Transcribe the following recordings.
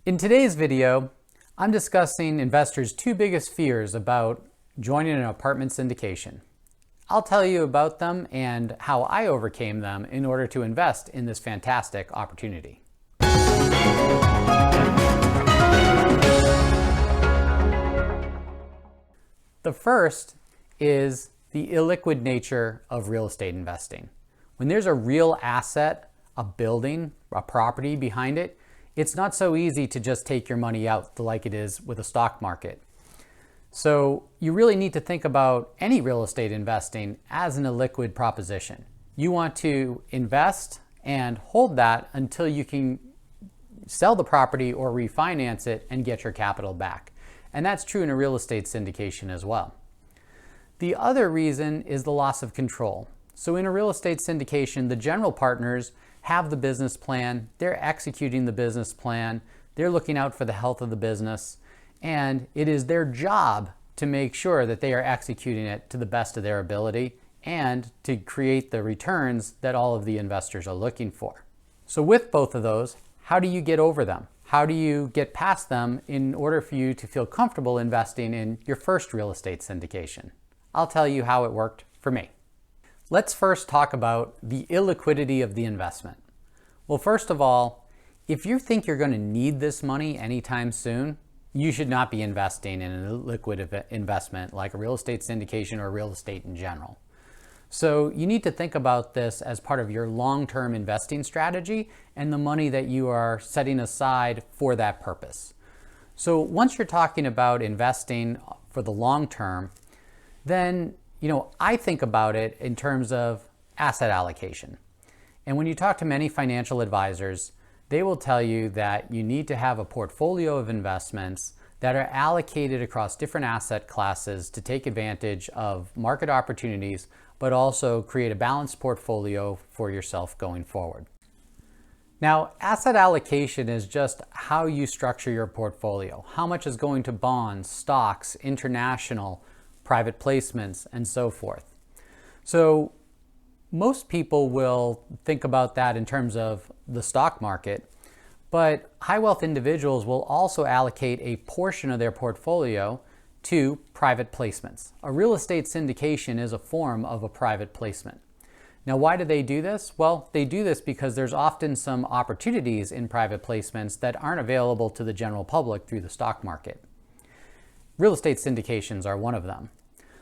In today's video, I'm discussing investors' two biggest fears about joining an apartment syndication. I'll tell you about them and how I overcame them in order to invest in this fantastic opportunity. The first is the illiquid nature of real estate investing. When there's a real asset, a building, a property behind it, it's not so easy to just take your money out like it is with a stock market. So you really need to think about any real estate investing as an illiquid proposition. You want to invest and hold that until you can sell the property or refinance it and get your capital back. And that's true in a real estate syndication as well. The other reason is the loss of control. So in a real estate syndication, the general partners have the business plan, they're executing the business plan, they're looking out for the health of the business, and it is their job to make sure that they are executing it to the best of their ability and to create the returns that all of the investors are looking for. So with both of those, how do you get over them? How do you get past them in order for you to feel comfortable investing in your first real estate syndication? I'll tell you how it worked for me. Let's first talk about the illiquidity of the investment. Well, first of all, if you think you're going to need this money anytime soon, you should not be investing in an illiquid investment like a real estate syndication or real estate in general. So you need to think about this as part of your long-term investing strategy and the money that you are setting aside for that purpose. So once you're talking about investing for the long term, then I think about it in terms of asset allocation. And when you talk to many financial advisors, they will tell you that you need to have a portfolio of investments that are allocated across different asset classes to take advantage of market opportunities, but also create a balanced portfolio for yourself going forward. Now, asset allocation is just how you structure your portfolio. How much is going to bonds, stocks, international, private placements, and so forth. So most people will think about that in terms of the stock market, but high wealth individuals will also allocate a portion of their portfolio to private placements. A real estate syndication is a form of a private placement. Now, why do they do this? Well, they do this because there's often some opportunities in private placements that aren't available to the general public through the stock market. Real estate syndications are one of them.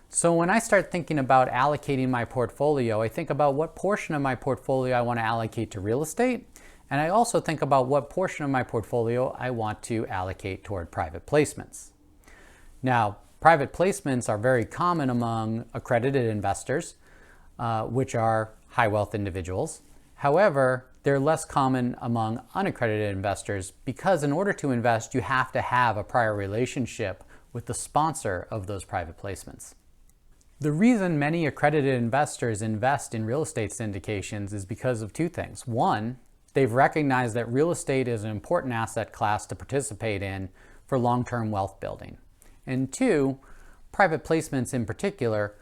So when I start thinking about allocating my portfolio, I think about what portion of my portfolio I want to allocate to real estate, and I also think about what portion of my portfolio I want to allocate toward private placements. Now, private placements are very common among accredited investors, which are high wealth individuals. However, they're less common among unaccredited investors because in order to invest, you have to have a prior relationship with the sponsor of those private placements. The reason many accredited investors invest in real estate syndications is because of two things. One, they've recognized that real estate is an important asset class to participate in for long-term wealth building. And two, private placements in particular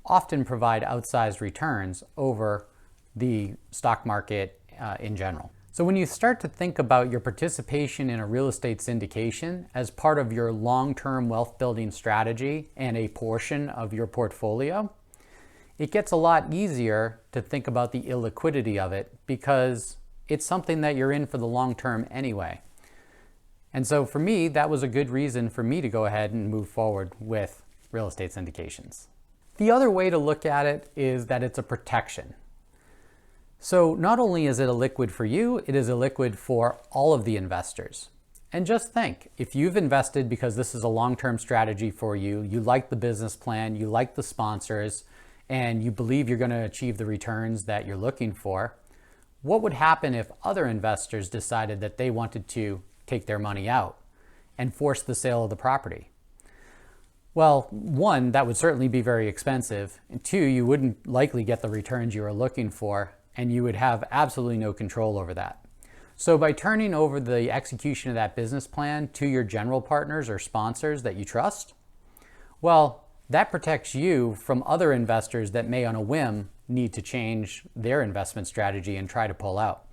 often provide outsized returns over the stock market in general. So when you start to think about your participation in a real estate syndication as part of your long-term wealth building strategy and a portion of your portfolio, it gets a lot easier to think about the illiquidity of it because it's something that you're in for the long term anyway. And so for me, that was a good reason for me to go ahead and move forward with real estate syndications. The other way to look at it is that it's a protection. So not only is it illiquid for you, it is illiquid for all of the investors. And just think, if you've invested because this is a long-term strategy for you, you like the business plan, you like the sponsors, and you believe you're going to achieve the returns that you're looking for, what would happen if other investors decided that they wanted to take their money out and force the sale of the property? Well, one, that would certainly be very expensive. And two, you wouldn't likely get the returns you were looking for, and you would have absolutely no control over that. So by turning over the execution of that business plan to your general partners or sponsors that you trust, well, that protects you from other investors that may on a whim need to change their investment strategy and try to pull out.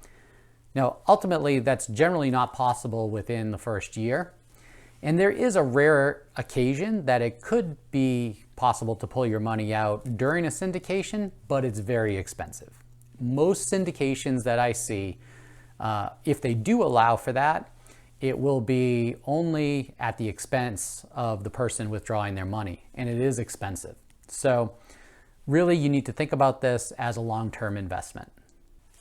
Now, ultimately, that's generally not possible within the first year. And there is a rare occasion that it could be possible to pull your money out during a syndication, but it's very expensive. Most syndications that I see, if they do allow for that, it will be only at the expense of the person withdrawing their money, and it is expensive. So really, you need to think about this as a long-term investment.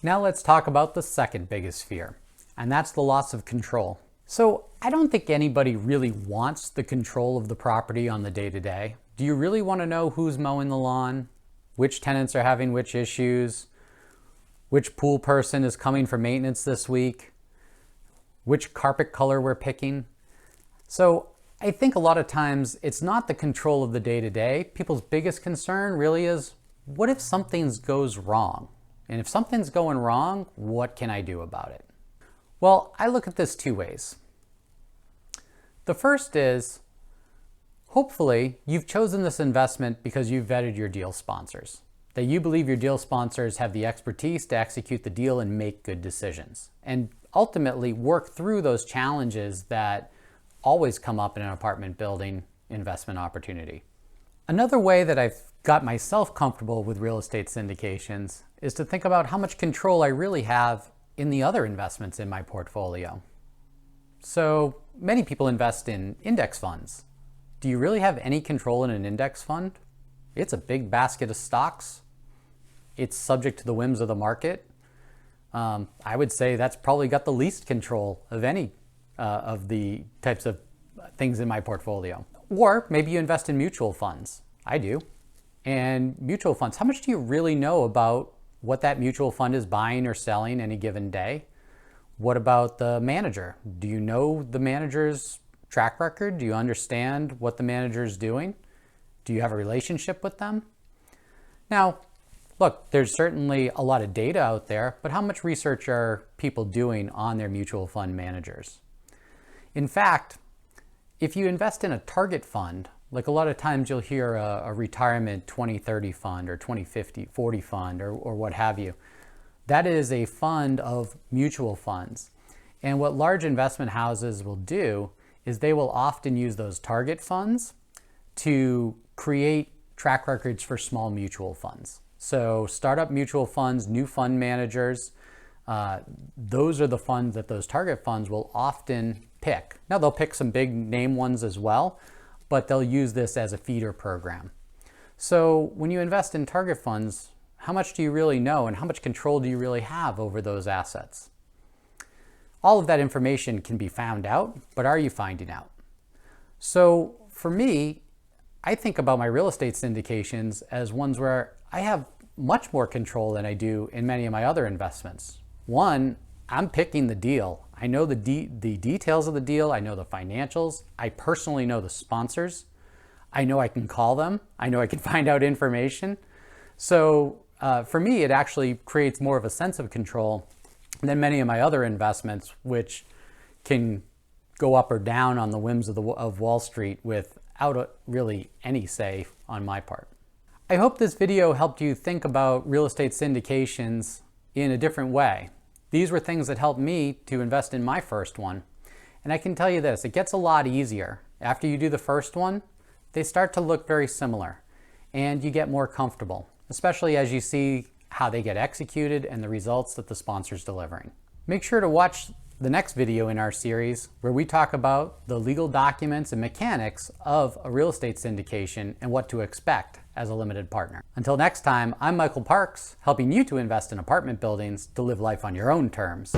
Now let's talk about the second biggest fear, and that's the loss of control. So I don't think anybody really wants the control of the property on the day-to-day. Do you really want to know who's mowing the lawn, which tenants are having which issues, which pool person is coming for maintenance this week, which carpet color we're picking? So I think a lot of times it's not the control of the day-to-day. People's biggest concern really is, what if something goes wrong? And if something's going wrong, what can I do about it? Well, I look at this two ways. The first is, hopefully, you've chosen this investment because you've vetted your deal sponsors, that you believe your deal sponsors have the expertise to execute the deal and make good decisions, and ultimately work through those challenges that always come up in an apartment building investment opportunity. Another way that I've got myself comfortable with real estate syndications is to think about how much control I really have in the other investments in my portfolio. So many people invest in index funds. Do you really have any control in an index fund? It's a big basket of stocks. It's subject to the whims of the market. I would say that's probably got the least control of any of the types of things in my portfolio. Or maybe you invest in mutual funds. I do. And mutual funds, how much do you really know about what that mutual fund is buying or selling any given day? What about the manager? Do you know the manager's track record? Do you understand what the manager is doing? Do you have a relationship with them? Now, look, there's certainly a lot of data out there, but how much research are people doing on their mutual fund managers? In fact, if you invest in a target fund, like a lot of times you'll hear a retirement 2030 fund or 2050, 40 fund or what have you. That is a fund of mutual funds. And what large investment houses will do is they will often use those target funds to create track records for small mutual funds. So startup mutual funds, new fund managers, those are the funds that those target funds will often pick. Now they'll pick some big name ones as well, but they'll use this as a feeder program. So when you invest in target funds, how much do you really know and how much control do you really have over those assets? All of that information can be found out, but are you finding out? So for me, I think about my real estate syndications as ones where I have much more control than I do in many of my other investments. One, I'm picking the deal. I know the details of the deal. I know the financials. I personally know the sponsors. I know I can call them. I know I can find out information. So for me, it actually creates more of a sense of control than many of my other investments, which can go up or down on the whims of Wall Street without really any say on my part. I hope this video helped you think about real estate syndications in a different way. These were things that helped me to invest in my first one. And I can tell you this, it gets a lot easier. After you do the first one, they start to look very similar and you get more comfortable, especially as you see how they get executed and the results that the sponsor's delivering. Make sure to watch the next video in our series where we talk about the legal documents and mechanics of a real estate syndication and what to expect as a limited partner. Until next time, I'm Michael Parks, helping you to invest in apartment buildings to live life on your own terms.